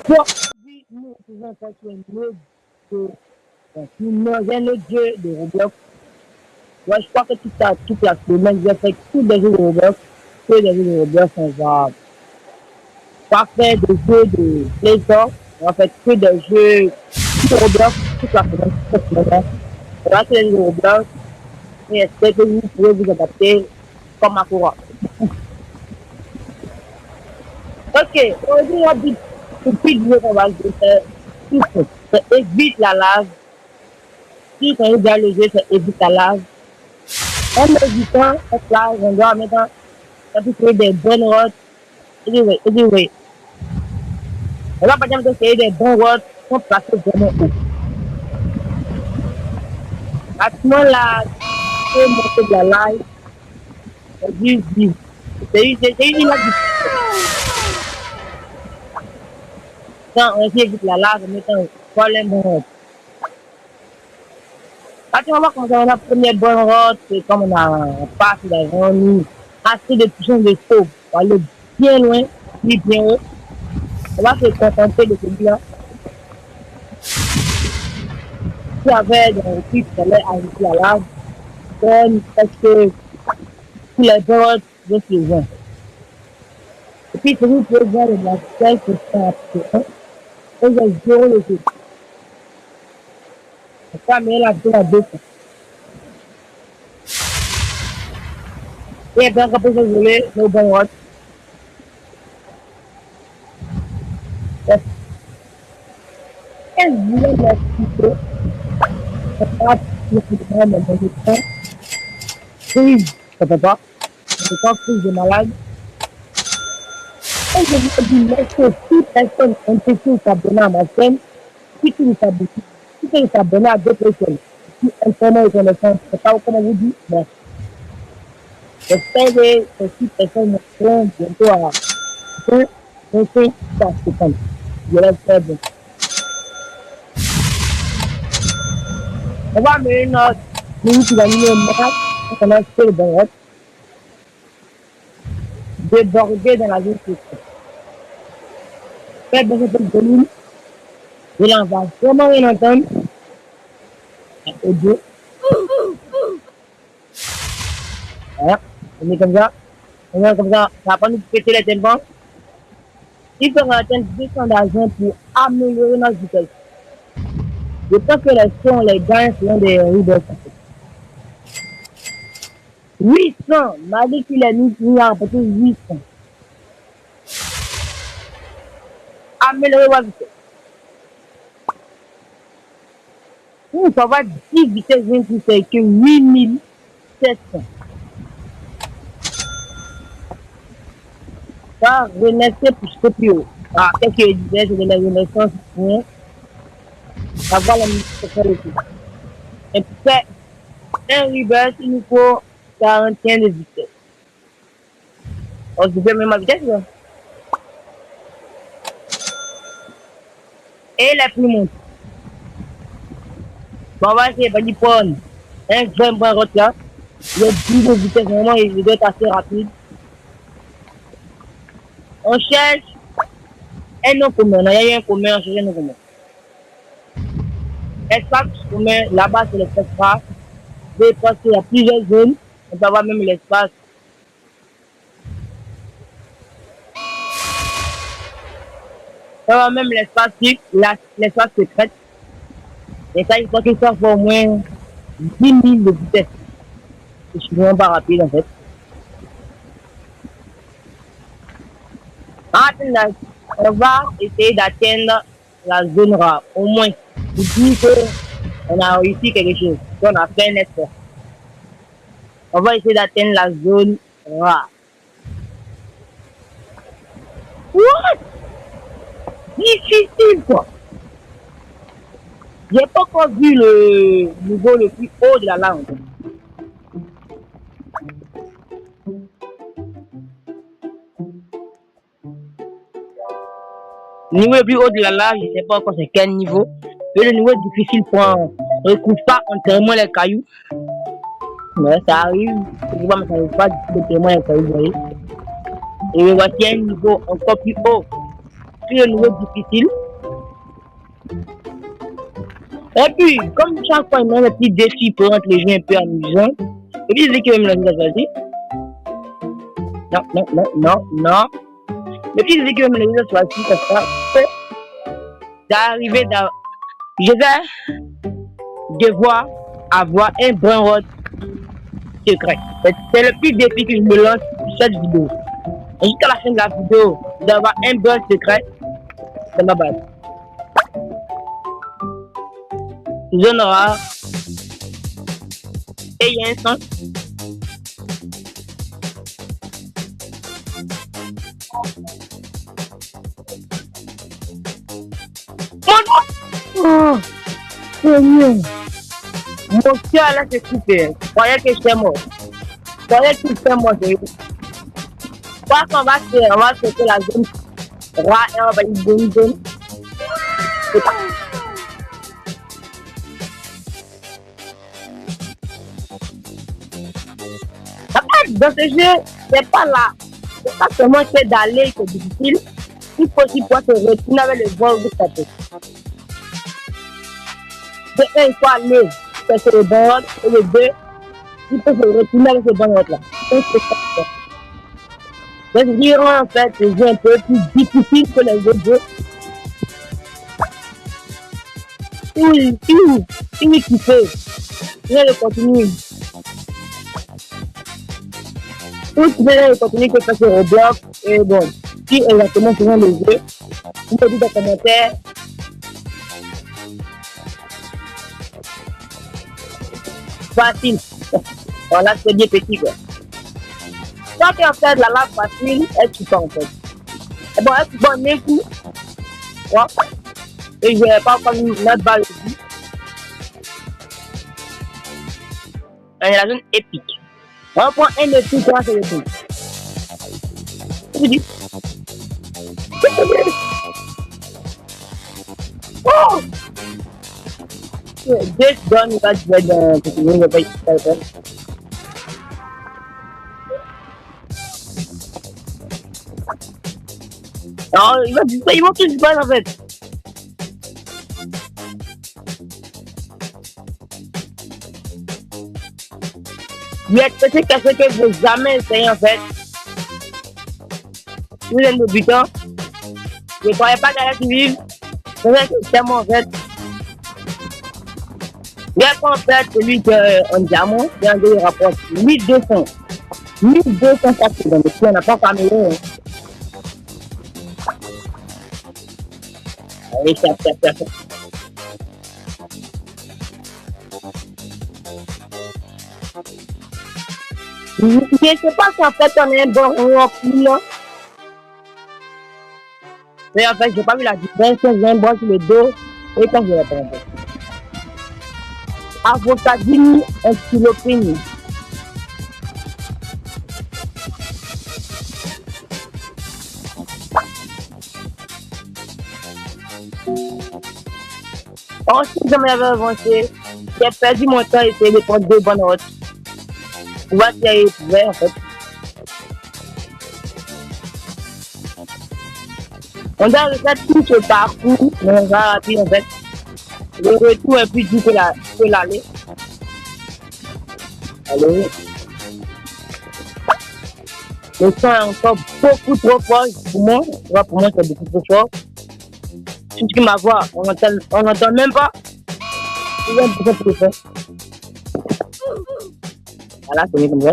Bon, oui, nous faisons ça sur un autre jeu. Nous un autre jeu de Roblox. Ouais, je crois que toute la semaine, j'ai fait tous des jeux de Roblox. Que des jeux de Roblox, on va pas faire des jeux de Play Store. On va faire que des jeux de Roblox toute la semaine. Toute la semaine. On va faire des jeux de Roblox. Et j'espère que vous pouvez vous adapter comme à courant. Ok, aujourd'hui, on dit tout de suite, qu'on va faire tout ça. C'est évite la lave. Si quand il doit le jeu, c'est évite la lave. En évitant cette lave, on doit maintenant, ça peut créer des bonnes routes. Anyway. On va par exemple créer des bonnes routes sont placées vraiment haut. À ce moment-là, tu peux monter de la live. C'est juste vivre. C'est une image du quand on évite la lave, on met un problème bonne route. Quand on va commencer la première bonne route, c'est comme on a passé dans nous, assez de puissance de saut, pour aller bien loin, puis bien haut. On va se contenter de celui-là. Si avec des équipes qui allaient ajouter la lave, parce que tous les bonnes de ce vent. Et puis, si vous pouvez voir le matériel que c'est un et j'ai zéro le jeu. C'est pas mais la deux à deux. Et bien, quand vous voulez, le bon route. Quel voulait l'expliquer? C'est pas le plus de mon temps. Crise, ça peut pas. C'est pas crise de malade. Et je vous dis, laissez toute personne intéressée ou s'abonner à ma chaîne, si tu veux s'abonner à d'autres chaînes, si Internet et connaissance, c'est pas comment vous dites, mais j'espère que ces 6 personnes seront bientôt à 25 participants. Je l'espère bien. On va amener notre minute qui va nous mettre, on a fait le bon route, déborder dans la ville sociale. Faire des choses de l'île, et là, on va vraiment rien entendre, au deux. Voilà, on est comme ça. On est comme ça, ça va pas nous péter les tellement. Il faut atteindre 200 d'argent pour améliorer notre vitesse. Je pense que les sons, les gains seront des rides. 800, malgré qu'il a mis peut-être 800. Améliorer votre vitesse. On va avoir 10 vitesses 26, c'est que 8700. Ça, renaissez pour ce plus haut. Ah, qu'est-ce que je disais, c'est de la renaissance. Avoir la musique pour faire le tout. Et pour faire un reverse, il nous faut 41 de vitesse. On se fait même ma vitesse, là. Et la plus monte. Bon, on va essayer de prendre un grand bras route là. Il y a 10 de vitesse, vraiment, il doit être assez rapide. On cherche un nom commun. Il y a un commun, on cherche un nom commun. Espace commun, là-bas, c'est l'espace rare. Parce qu'il y a plusieurs zones. On peut avoir même l'espace. On peut avoir même l'espace fixe, l'espace secret. Et ça, il faut qu'il soit au moins 10 000 de vitesse. Je suis vraiment pas rapide en fait. Maintenant, on va essayer d'atteindre la zone rare. Au moins, pour dire qu'on a réussi quelque chose. On a fait un effort. On va essayer d'atteindre la zone rare. What? Difficile quoi. J'ai pas encore vu le niveau le plus haut de la langue. Le niveau le plus haut de la langue, je ne sais pas encore c'est quel niveau. Et le niveau difficile pour un recouvre pas entièrement les cailloux. Mais ça arrive. Je vois, mais ça n'arrive pas entièrement les cailloux, vous voyez. Et voici un niveau encore plus haut. créer un niveau difficile. Et puis, comme chaque fois, il y a des petits défis pour rendre les jeux un peu amusants. Et puis, il dit que même la vie a choisi. Non, non, non, non, non. Et puis, il dit que même la vie a choisi, comme ça. D'arriver dans. Je vais devoir avoir un bon rôle secret. C'est le plus défi que je me lance sur cette vidéo. Et jusqu'à la fin de la vidéo, d'avoir un bon secret, c'est ma base. Zone noire. Et il y a un sens. Oh, Seigneur. Mon cœur là s'est coupé. Je croyais que j'étais mort. Je croyais que j'étais mort. Quoi qu'on va faire, on va faire la zone roi et on va y zone. Dans ce jeu, c'est pas là. C'est pas seulement que d'aller que c'est difficile. Il faut qu'il puisse se retourner avec le vol de sa tête. De un, il faut aller sur le bon route. Et le deux, il faut se retourner avec ce bon route là. Donc, je dirais en fait le jeu un peu plus difficile que les autres jeux. Il kiffe. Je vais le continuer. Tout le contenu que je fais sur Roblox, et bon, si exactement c'est le jeu, vous me dites dans les commentaires. Facile. Voilà, c'est bien petit quoi. Quand tu en fait la lave facile, elle tue pas en fait. Et bon, elle tue pas d'un coup. Ouais. Et je vais pas encore notre balle aussi. Et la zone épique. On prend un de tout, trois, c'est le tout. Oh! This gun is not red continuing the bike. Non, ils vont tous se battre en fait. Il y a peut-être quelque chose que vous jamais essayé en fait. Si vous êtes débutant, je ne croyais pas qu'il allait survivre. C'est moi en fait. Il y a en fait celui qui est en diamant, qui a un des rapports 1200. 1204 dans le on n'a pas caméra. Allez, ça. Je ne sais pas si en fait on est un bon rock. Mais en fait, j'ai pas vu la différence quand j'ai un bon sur le dos et quand je l'ai pas. Avocadini et Philopini. Ensuite, je m'avais avancé. J'ai perdu mon temps et essayé de prendre deux bonnes routes. On va s'y aller en fait. On doit refaire tout ce parcours, mais on va rater en fait. Le retour est plus dur que l'aller. Allez. Le son est encore beaucoup trop fort pour moi. Pour moi, c'est beaucoup trop fort. Tout ce qui ma voix, on n'entend même pas. C'est un peu trop fort. Voilà, c'est mieux comme ça.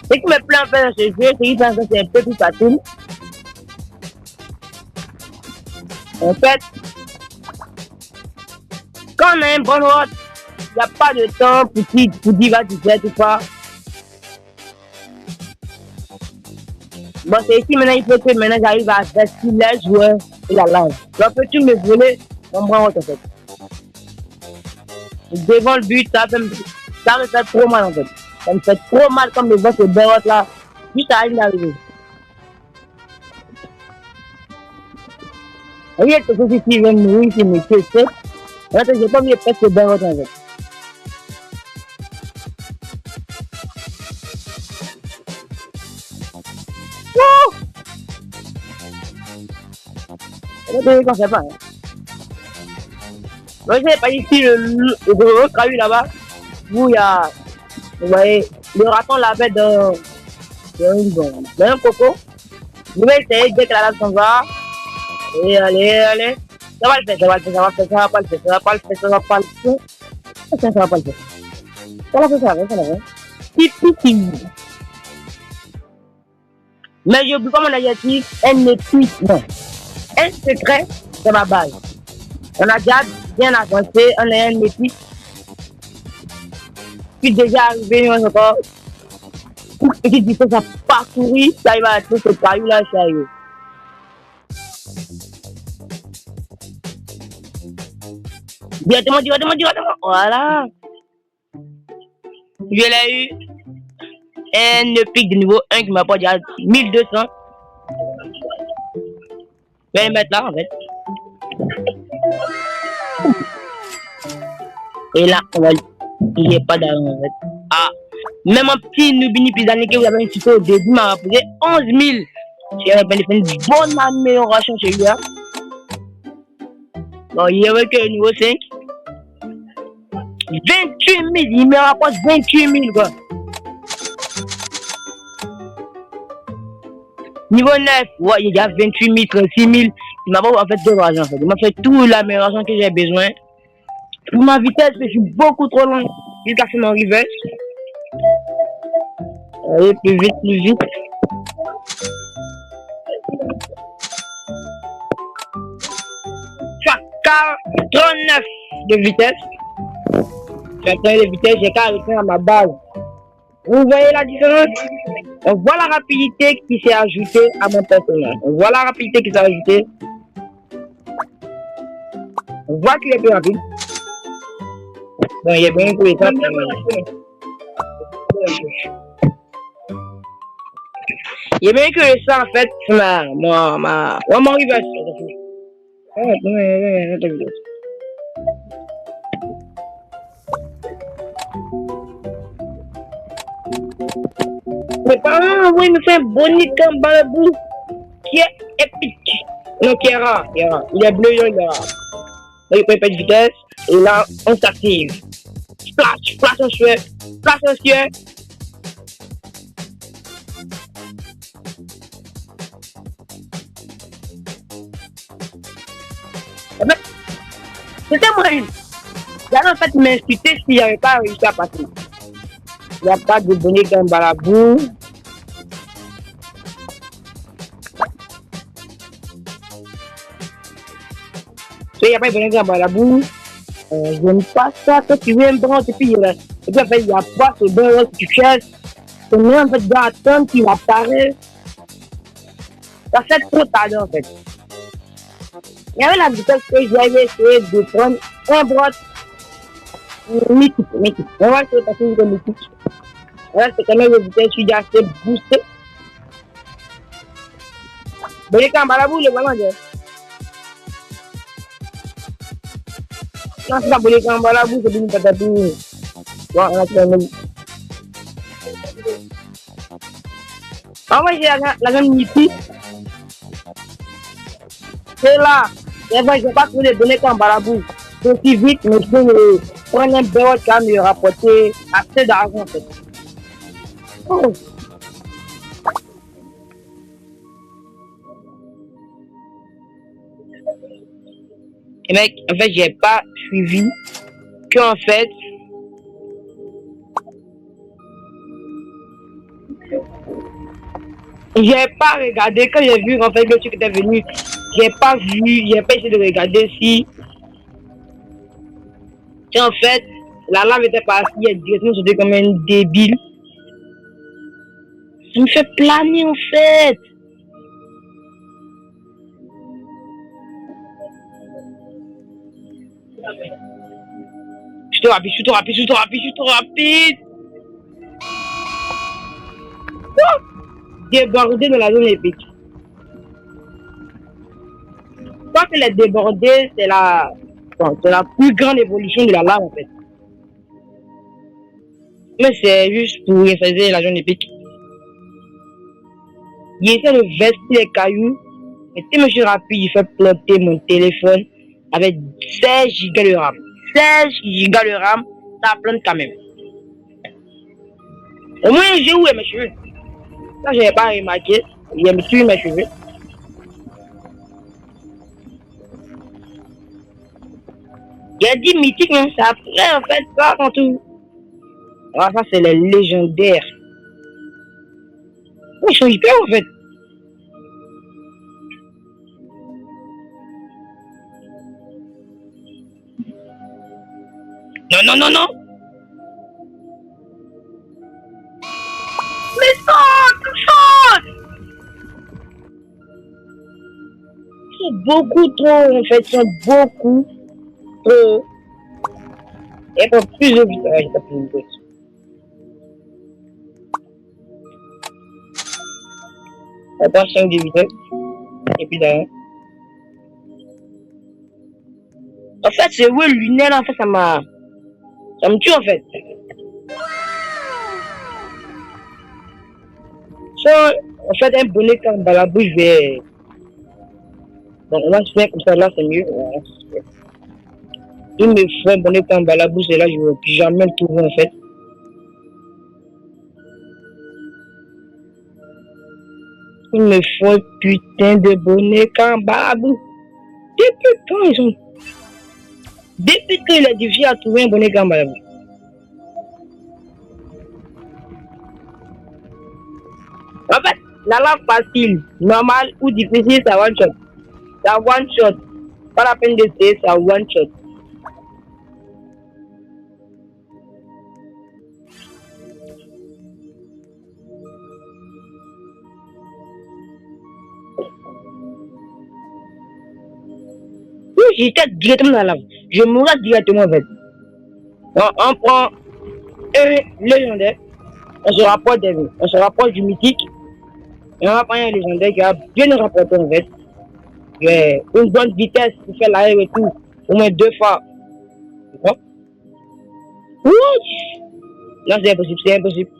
Ce qui me plaît en fait dans ce jeu, c'est que c'est un peu plus facile. En fait, quand on a un bon route, il n'y a pas de temps pour dire va tu fais tout ça. Bon, c'est ici maintenant, il faut que maintenant j'arrive à faire les joueurs et la lave. Donc, peux-tu me voler mon bon route en fait? Devant le but, ça me fait trop mal en fait. Ça me fait trop mal comme le vote de Berot là, juste à une arrivée. Il y a quelque chose qui vient mourir, qui me tue, c'est. En fait, j'ai pas mis presque Berot en fait. Je ne sais pas. Moi, je sais pas ici le gros caillou là-bas. Où il y a, vous voyez, le raton l'avait dans un coco. Je vais essayer dès que la lave s'en va. Et allez. Ça va le faire, ça va le faire, ça va le faire, ça va pas le faire, ça va pas le faire, ça va pas le faire. Ça va pas le faire. Ça va faire, ça va faire. Pipi. Mais je oublie comment on a dit, elle n'est plus, non. Un secret, c'est ma base. On a déjà bien avancé, on a un épice. Puis déjà arrivé, on encore. Pour que tu dis que ça parcourir, ça va être ce caillou là, ça y est. Directement. Voilà. Je l'ai eu. Un pic de niveau 1 qui m'a pas déjà 1200. Je vais le mettre là en fait. Et là, il n'y a pas d'argent en fait. Ah, même un petit Nubini Pisani que vous avez insisté au début m'a rapporté 11 000. J'ai fait une bonne amélioration chez lui. Hein. Bon, il y avait que le niveau 5. 28 000, il me rapporte 28 000 quoi. Niveau 9, ouais, il y a 28 000, 36 000. Il m'a pas en fait de l'argent en fait. Il m'a fait toute l'amélioration que j'ai besoin. Pour ma vitesse, je suis beaucoup trop loin. Il a fait mon reverse. Allez, plus vite. Tu as 39 de vitesse. Tu as 39 de vitesse, j'ai qu'à arrêter à ma base. Vous voyez la différence? On voit la rapidité qui s'est ajoutée à mon personnage. On voit la rapidité qui s'est ajoutée. On voit qu'il est plus rapide. Bon, il est bien pour les temps. Il est bien que ça, en fait, mon reverse. Mais par exemple, oui, il me fait un bonnet comme Balabou qui est épique. Non, qui est rare. Il est bleu, il est rare. Là, il peut pas de vitesse. Et là, on s'active. Splash en sueur. C'était moi une. J'avais en fait m'insulter s'il n'y avait pas réussi à passer. Il n'y a pas de bonnet comme Balabou. Il n'y a pas de bonnet comme Balabou. Je n'aime pas ça, toi tu veux un bronze et puis en fait il n'y a pas ce bronze que tu cherches. C'est même en fait d'attendre qu'il apparaît. Ça fait trop tard en fait. Il y avait la vitesse que j'avais essayé de prendre un bronze mythique. On va essayer de passer une mythique. Là c'est quand même une vitesse, je suis déjà assez boosté. Bonnet comme Balabou, le ballon de. Non, c'est pas bonnet comme Balabou, c'est une patate. Bon, on a fait un autre. Ah ouais, j'ai la même mythique. C'est là. Et moi, je n'ai pas trouvé de données comme Balabou. C'est aussi vite, mais je peux prendre un béot qui va me rapporter assez d'argent en fait. Oh. Et mec, en fait, j'ai pas suivi qu'en fait, j'ai pas regardé quand j'ai vu en fait le truc était venu. J'ai pas essayé de regarder si en fait la lave était partie directement sur comme un débile. Ça me fait planer en fait. Je suis trop rapide. Oh! Débordé dans la zone épique. Je pense que les débordés, c'est la plus grande évolution de la lave en fait. Mais c'est juste pour effacer la zone épique. Il essaie de verser les cailloux Mais tellement je suis rapide, il fait planter mon téléphone avec 16 gigas de RAM. 16 gigas de RAM, ça plante quand même. Au moins, j'ai oué mes cheveux. Ça, je n'avais pas remarqué. Il aime tuer mes cheveux. Il a dit mythique, mais c'est après, en fait, pas quand tout. Alors, ça, c'est les légendaires. Oh, ils sont hyper, en fait. Non, non, non, non. Mais saute! Ils sont beaucoup trop, en fait. Ils sont beaucoup trop. Et pour plus de vitesse. Ah, j'ai pas plus de vitesse. On prend 5 de vitesse. Et puis derrière. En fait, c'est ouais, le lunettes, en fait, ça me tue, en fait. Ça, en fait, un bonnet quand dans la bouche, je vais. Donc, on va se faire comme ça, là, c'est mieux. Il me faut un bonnet quand dans la bouche, et là, je ne vais plus jamais le trouver, en fait. Il me faut un putain de bonnet quand dans la bouche. Depuis quand ils ont. Depuis qu'il a difficile à trouver un bonnet quand dans la bouche. En fait, la langue facile, normale ou difficile, c'est one shot. C'est one shot. Pas la peine d'essayer, c'est one shot. Oui, j'étais directement dans la langue. Je mourrais directement, en fait. On prend un légendaire, on se rapproche des vies, on se rapproche du mythique, et on va prendre un légendaire qui va bien nous rapporter, en fait. Une bonne vitesse pour faire l'arrêt et tout, au moins 2 fois. Tu vois? Oui! Non, c'est impossible, c'est impossible.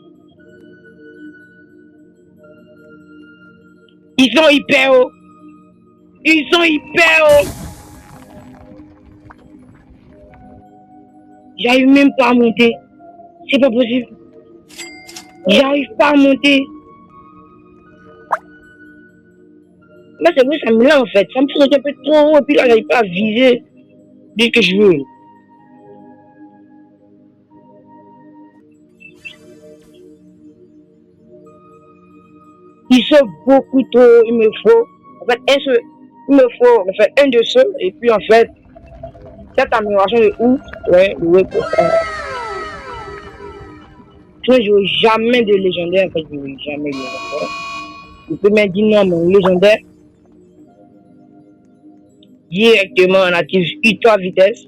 Ils sont hyper hauts. Ils sont hyper hauts. J'arrive même pas à monter. C'est pas possible. J'arrive pas à monter. Mais c'est vrai, ça me l'a en fait. Ça me fait un peu trop haut et puis là, j'arrive pas à viser dès que je veux. Ils sont beaucoup trop, il me faut. En fait, il me faut en fait, un de ceux et puis en fait, cette amélioration de ouf, ouais, ouais, pour ça. Sinon, je veux jamais de légendaire, en fait, je veux jamais de légendaire. Je peux même dire non, mon légendaire. Directement, on active ultra vitesse.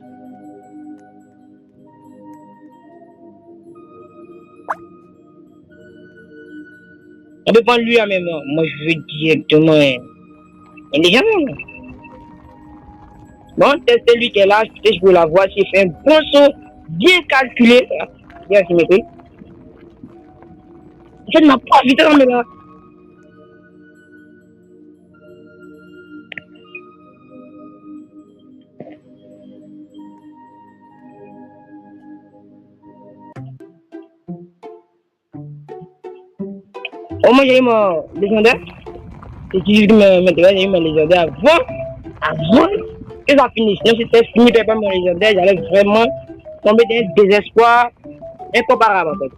On peut prendre lui à même temps. Moi, je veux directement un légendaire. Bon, tester lui qui est là, peut-être je peux la voir s'il fait un bon saut bien calculé. Bien symétrique. En fait, ma pas vitesse, mais là. Au moins, j'ai eu mon légendaire. C'est qui m'intéresse, j'ai eu mon légendaire avant que ça finisse. Sinon, si c'était fini, pas mon légendaire, j'allais vraiment tomber dans un désespoir incomparable, en fait.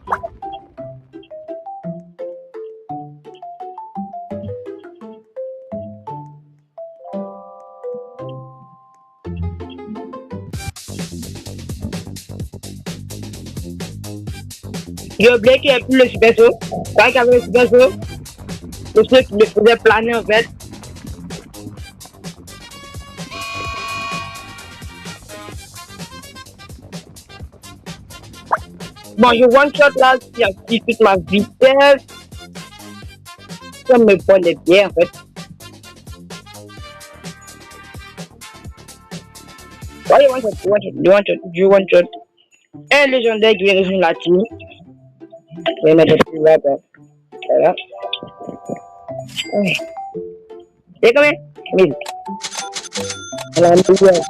J'ai oublié qu'il n'y avait plus le super saut. Quand il y avait le super saut, le saut qui me faisait planer, en fait. Bon, je one shot là, qui active toute ma vitesse. Ça me prenait bien, en fait. Ouais, one shot. Un légendaire qui est rejoindre la team. Je vais mettre plus là, voilà. C'est combien? 1000. La meilleure.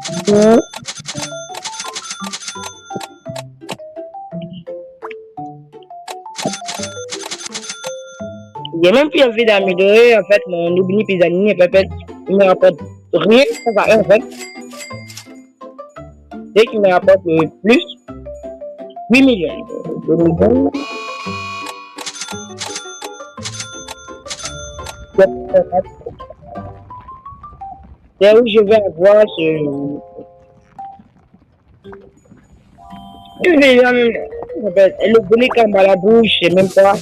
J'ai même plus envie d'améliorer en fait mon Ubini Pisanini. En fait, il me rapporte rien, ça va en fait. Dès qu'il me rapporte plus, 8 millions. 2 millions. C'est où je vais avoir ce. En fait, le bonnet comme à la bouche, je sais même pas.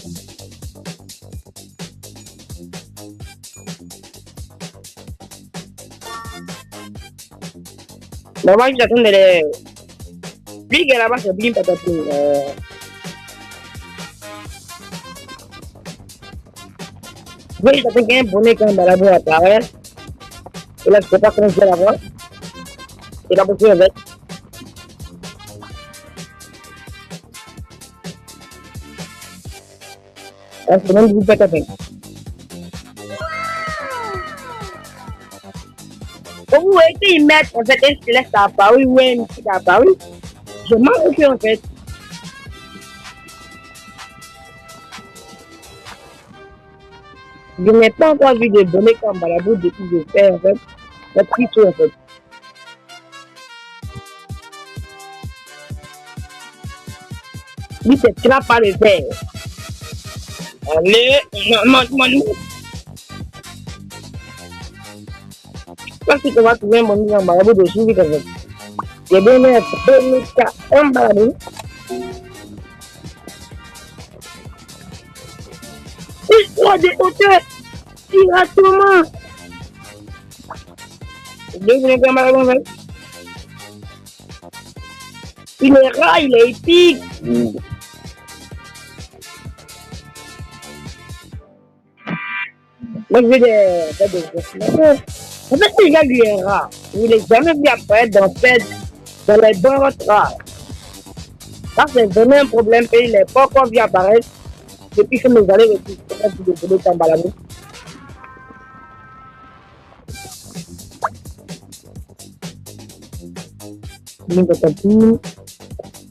Normalement, j'attends de les. Lui, qui est là-bas, c'est bien patatine. Oui, j'attends qu'il y ait un bonnet comme à la bouche à travers. Et là, je peux pas commencer à l'avoir. C'est pas possible, en fait. C'est même du patatine. Où est-ce qu'ils mettent en fait un squelette à Paris ou un petit à Paris? Je manque que en fait. Je n'ai pas encore vu de données comme Balabou depuis que je fais en fait. C'est petit tout en fait. Lui, c'est tu vas pas le faire. Allez, non. Parce que tu vas trouver mon nom en Balabou de suivi comme ça. J'ai bien mettre 2004 en Balabou. Histoire de hauteur. Directement. Deux minutes en Balabou en fait. Il est rare, il est épique. Moi, je veux des. En fait, les gars lui est rare. Vous ne l'avez jamais vu apparaître dans les banques rares. Ça, c'est vraiment un problème. Et il n'est pas encore vu apparaître depuis que nous allons récupérer de boulot en Balabou.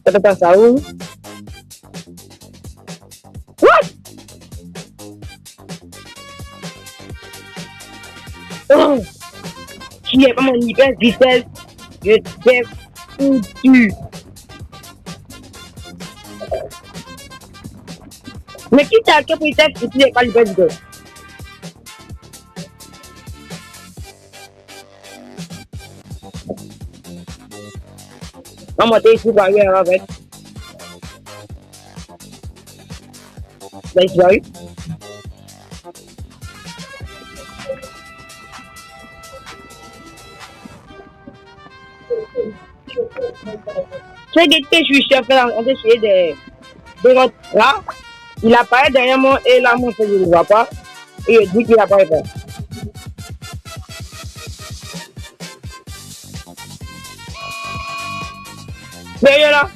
Tata Saoul. What? Oh! Qui est vraiment une hyper vitesse. Je t'ai foutu. Mais qui t'a que pour t'être foutu et pas l'hyper vitesse? Vamos ter isso aí, ela vai. Isso aí. C'est que je suis chef en essayer de rentrer là. Il apparaît derrière moi et là, mon frère, je ne le vois pas. Et il dit qu'il apparaît pas. Derrière là.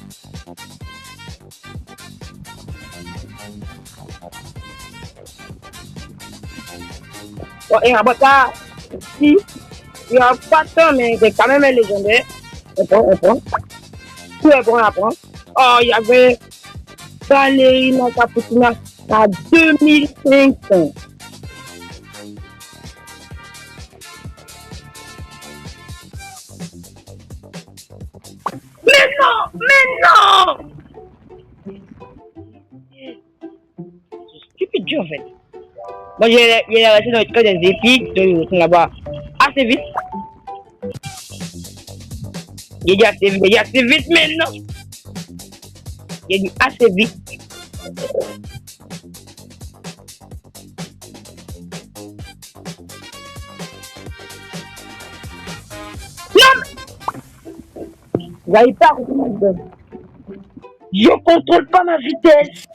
Bon, et après ça, si, il n'y a pas de temps, mais c'est quand même un légendaire. On prend. Tout est bon à prendre. Oh, il y avait Ballerina Caputina à 2500. Mais non! C'est stupide en fait. Moi, j'ai resté dans le cas des épiques, de là-bas assez vite. J'ai dit assez vite maintenant. J'ai dit assez vite. J'arrive pas à comprendre. Je contrôle pas ma vitesse.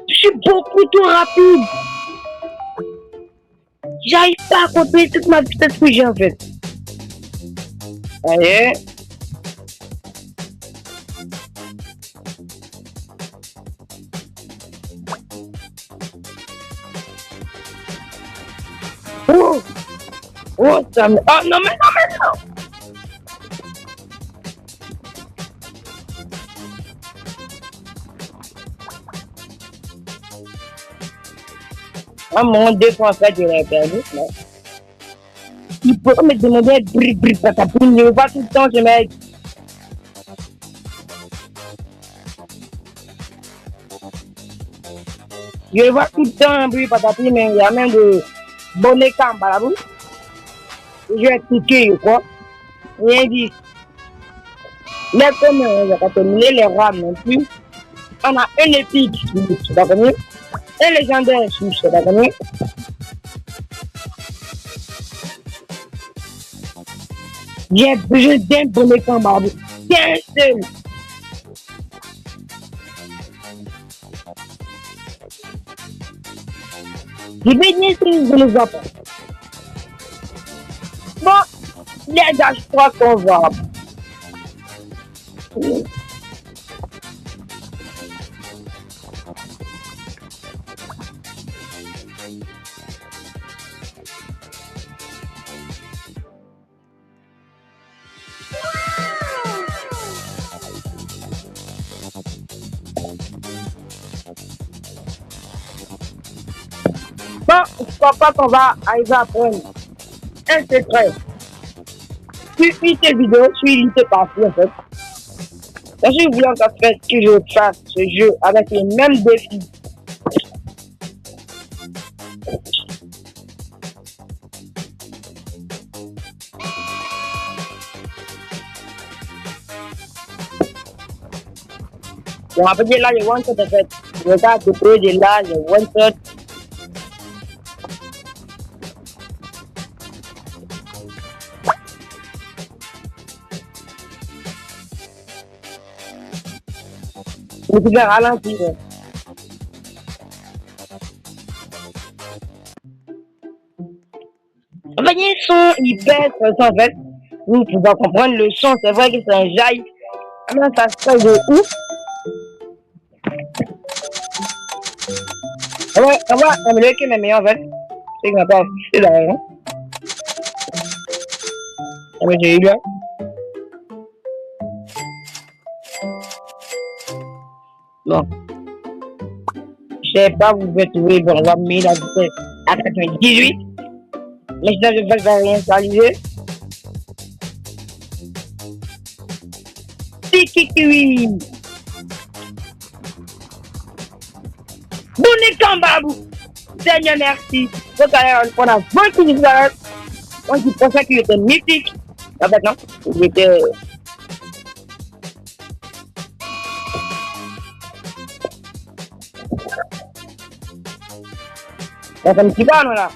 Je suis beaucoup trop rapide. J'arrive pas à contrôler toute ma vitesse que j'ai en fait. Allez. Oh. Oh, ça me... Oh, non, mais non, mais non! Ah, mon deux fois, en fait, je l'ai perdu. Mais... il peut me demander bric, bric, patapine. Je ne veux pas tout le temps, je mets... je vois tout le temps un bruit patapine, mais il y a même de bonnet camp, là, je vais expliquer, quoi. Rien dit. Les communs, on va terminer, les rois non plus. On a un épique, je sais pas combien. Un légendaire, je sais pas combien. J'ai besoin d'un bonnet camp, babou. Qu'un seul. Je vais bien essayer de les apprendre. Bon, les gars, je crois qu'on va. Bon, je crois pas qu'on va arriver à prendre un secret. Sur une seule vidéo, sur une liste partie en fait. Parce que je voulais encore faire que je fasse ce jeu avec les mêmes défis. On va dire là, le one shot en fait. Je regarde de peu de là, le one shot. Je vais ralentir. En fait, il y a un son hyper stressant en fait. Vous pouvez comprendre le son, c'est vrai que c'est un jail. Mais ça se fait de ouf. Ouais, on va améliorer que mes meilleurs en fait. C'est qu'on n'a pas affiché derrière. Ah, mais j'ai eu là. Bon. Je sais pas, vous pouvez trouver, bon, on va mettre la vitesse à 98. Mais je ne vais pas réinitialiser. Tikikiri. Bonne Kambabou. Seigneur, merci. Donc, on a 20 minutes d'heure. On dit pour ça qu'il était mythique. En fait, non. Il était. On fait un petit pas, non, là.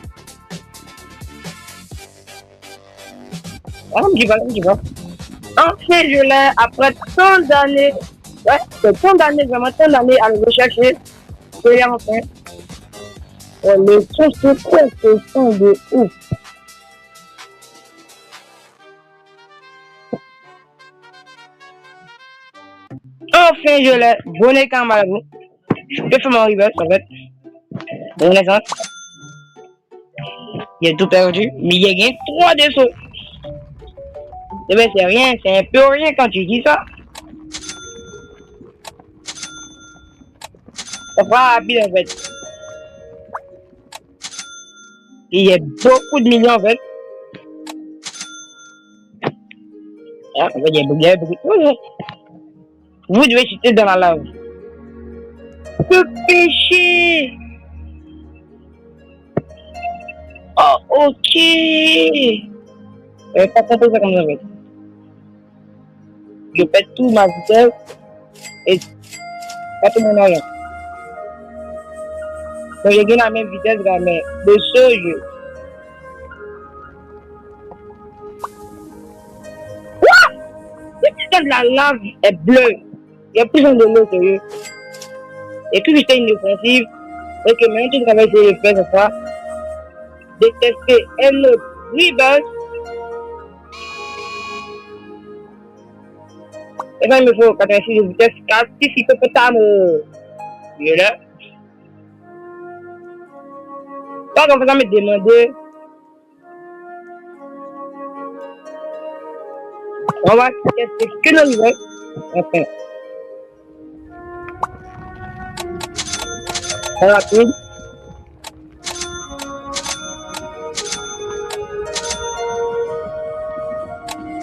Un petit pas. Enfin, je l'ai, après tant d'années. Ouais, c'est tant d'années, vraiment tant d'années à le rechercher. Je l'ai enfin. Le son, c'est quoi ce son de ouf? Enfin, je l'ai. Bonnet Kambabou. Je peux faire mon reverse, en fait. Renaissance. Il a tout perdu. Mais il y a gagné 3 dessous. Eh ben, c'est rien, c'est un peu rien quand tu dis ça. C'est pas rapide en fait. Il y a beaucoup de millions en fait. Ah, en fait, il y a beaucoup de choses. Vous devez chuter dans la lave. Que péché! Oh, ok! Pas compris ça comme ça en fait. Je pète tout ma vitesse et pas tout mon orient. Donc, j'ai gagné la même vitesse, mais de ce jeu. What? Quand la lave est bleue, il y a plus de l'eau que eux. Et puis j'étais une défensive, et que maintenant tu travailles sur le fait, c'est ça. Détester un autre reverse. Et ça, il me faut 86 de vitesse, 4, 6, il peut pas me. Il est là. Pas comme ça me demander. On va tester que nos niveaux. Enfin, c'est rapide.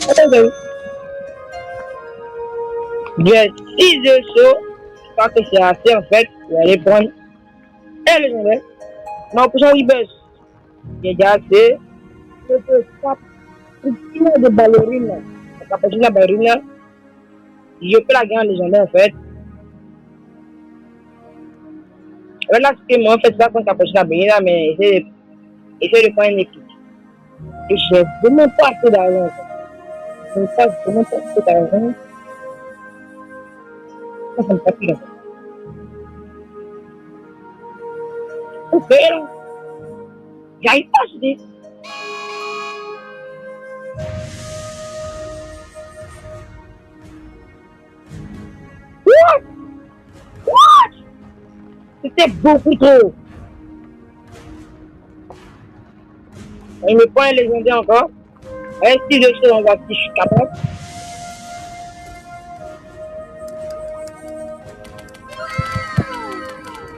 Attendez. J'ai 6 de saut. Je crois que c'est assez en fait. Je vais aller prendre un légendaire. Non, pour son Weebus. J'ai déjà assez. Je peux pas. Une de ballerine. La capacité de la ballerine. Je peux la gagner en légendaire en fait. Là, ce que moi, en fait, c'est pas contre capacité de la ballerine, mais essayer de prendre une équipe. Et j'ai vraiment pas assez d'argent. Je n'ai pas vraiment pas assez d'argent. Ça me fatigue. Ok, j'arrive pas à acheter. What? What? C'était beaucoup trop. Il me prend un légendaire encore. Un style de choses, on va si je suis capable.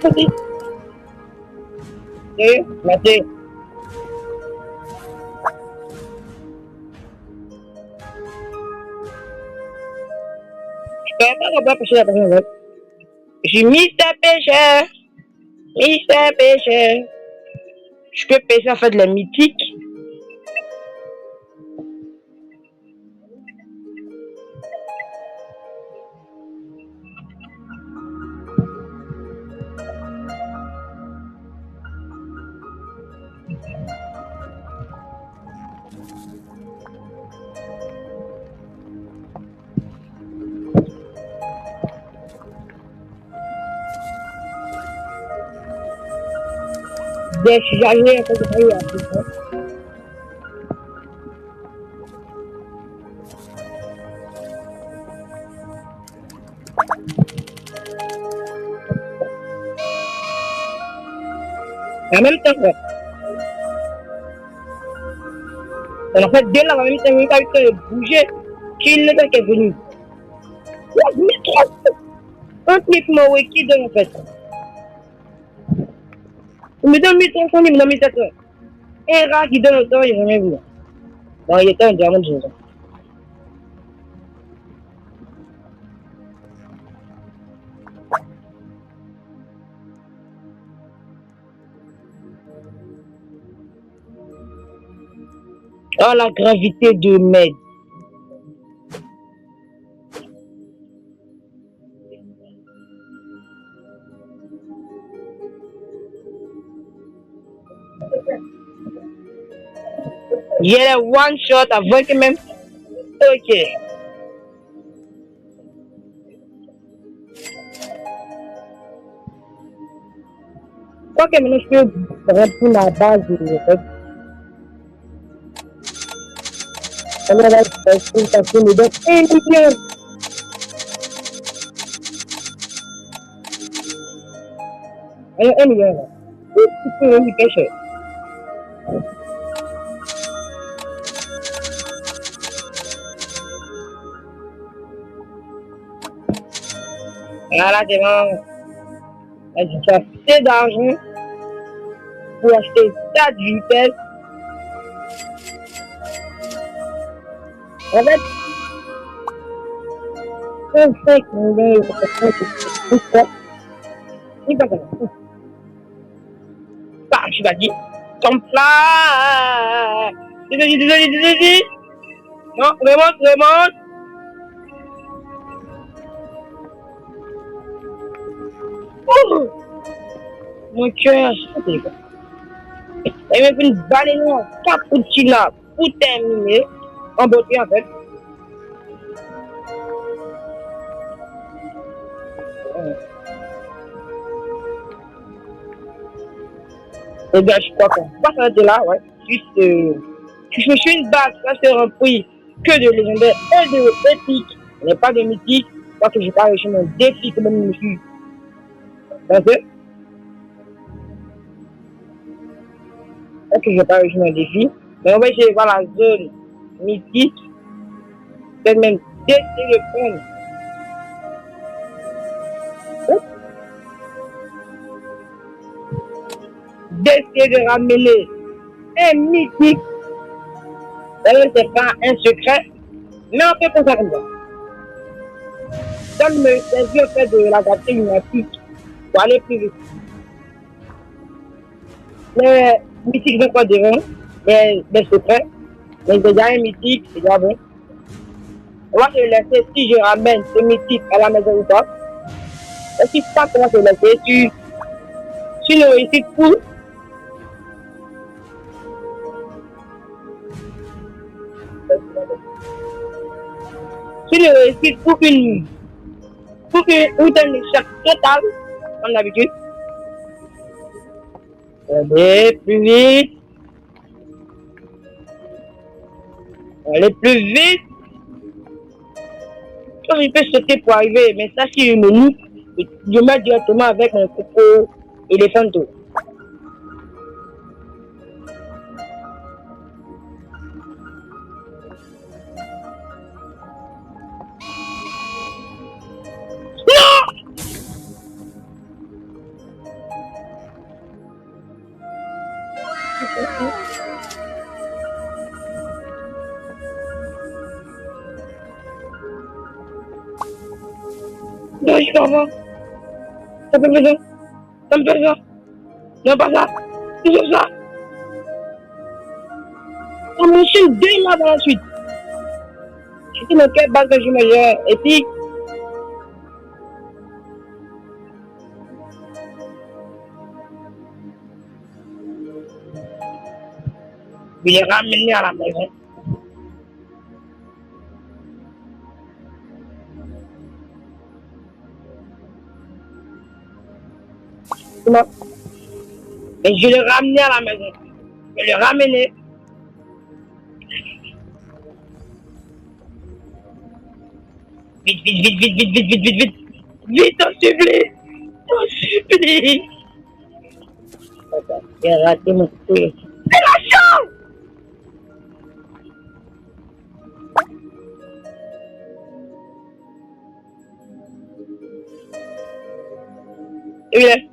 Ok. Et, merci. Je peux pas pêcher la personne en fait. Je suis Mister Pêcheur. Mister Pêcheur. Je peux pêcher en fait les mythiques. Je suis jamais en fait de faire la puissance. En même temps, ouais. En fait, dès là, en même temps, il a eu de bouger. Qu'il ne est venu. Ouais, mais trop. Un clip m'a qui donne en fait. Il me donne 1300, il me donne 1700. Un rat qui donne autant, il jamais vu. Bon, il était un diamant de chose. Oh, la gravité de Med. Il y a one shot avant que même. Ok. Quoi que maintenant je peux remplir la base en fait. On va faire une station de 1 million. Alors 1 million. C'est une pêche. Voilà, c'est bon. J'ai assez d'argent pour acheter 4 vitesses. En fait, 5 millions c'est ça. C'est pas ça. Bah, je suis pas dit. Comme ça. Désolé. Non, remonte. Oh, mon cœur, c'est quoi. Et même une baleine en 4 petits là pour terminer en beauté en fait. Et bien, je crois qu'on va s'arrêter là, ouais. Juste, je me suis une base, ça c'est rempli que de légendaires et de épiques. Il n'y a pas de mythique, parce que j'ai pas réussi mon défi, que même je me suis. Parce que j'ai pas réussi mon défi. Mais on va essayer de voir la zone mythique. peut-être même deux téléphones. D'essayer de ramener un mythique. D'ailleurs, c'est pas un secret, mais on fait comme ça comme ça. Comme me servir au fait de la voiture lunatique pour aller plus vite. Les mythiques sont quoi devant, les secrets, mais déjà un mythique, c'est déjà bon. On va se laisser si je ramène ce mythique à la maison ou pas. Et si pas, comment se laisser sur le réussite pour. Sur le réussite pour un échec total, comme d'habitude. Allez, plus vite. Allez, plus vite. Comme il peut sauter pour arriver, mais ça, si je me loupe, je mets directement avec mon coco éléphanto. Non, je comprends. Ça peut faire ça. Ça me fait ça. Non, pas ça. C'est comme ça. On m'enchaîne deux mois dans la suite. C'était mon cœur bat que je me gère. Et puis, il est ramené à la maison. Comment? Et je l'ai ramené à la maison. Je l'ai ramené. Vite, vite, vite, vite, vite, vite, vite, vite, vite. Vite, t'en supplie. T'en supplie. J'ai raté mon coup. C'est la chance! Et il est.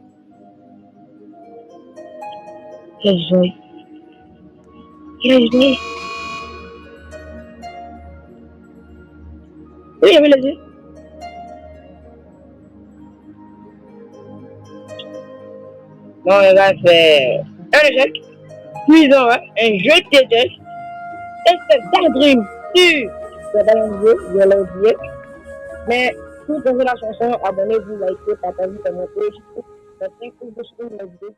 Quel joué. Quel joué. Oui, il y avait les yeux. Non, les gars, c'est un échec. Cuisant, hein? Un jeu de piégeage. Et c'est un dream. Sûr. C'est pas un jeu, je l'ai oublié. Mais si vous aimez la chanson, abonnez-vous, likez, partagez, commentez. Je trouve que c'est un coup de la vidéo.